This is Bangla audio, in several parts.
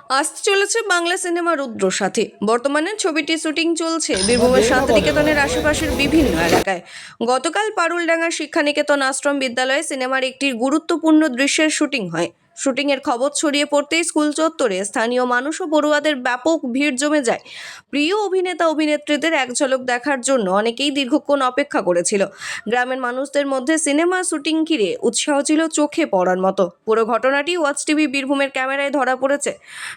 আসতে চলেছে বাংলা সিনেমা রুদ্রসাথী। বর্তমানে ছবিটির শুটিং চলছে বীরভূমের শান্তিনিকেতনের আশেপাশের বিভিন্ন এলাকায়। গতকাল পারুলডাঙ্গা শিক্ষানিকেতন আশ্রম বিদ্যালয়ে সিনেমার একটি গুরুত্বপূর্ণ দৃশ্যের শুটিং হয়। শুটিংয়ের খবর ছড়িয়ে পড়তেই স্কুল চত্বরে স্থানীয় মানুষ ও পড়ুয়াদের ব্যাপক ভিড় জমে যায়। প্রিয় অভিনেতা অভিনেত্রীদের এক ঝলক দেখার জন্য অনেকেই দীর্ঘক্ষণ অপেক্ষা করেছিল। গ্রামের মানুষদের মধ্যে সিনেমা শুটিং ঘিরে উৎসাহ ছিল চোখে পড়ার মতো। পুরো ঘটনাটি ওয়াচ টিভি বীরভূমের ক্যামেরায় ধরা পড়েছে।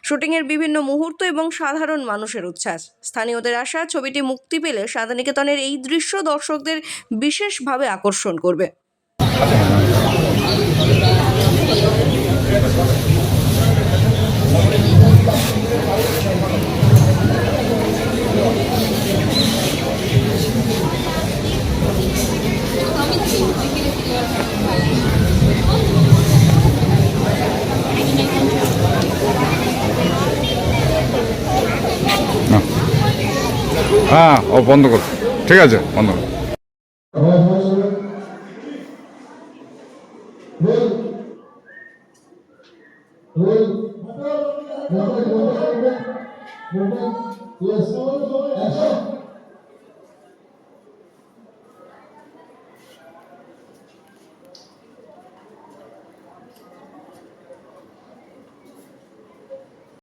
শুটিংয়ের বিভিন্ন মুহূর্ত এবং সাধারণ মানুষের উচ্ছ্বাস। স্থানীয়দের আশা, ছবিটি মুক্তি পেলে শান্তিনিকেতনের এই দৃশ্য দর্শকদের বিশেষভাবে আকর্ষণ করবে। হ্যাঁ, ও বন্ধ কর। ঠিক আছে, বন্ধ কর। Yes.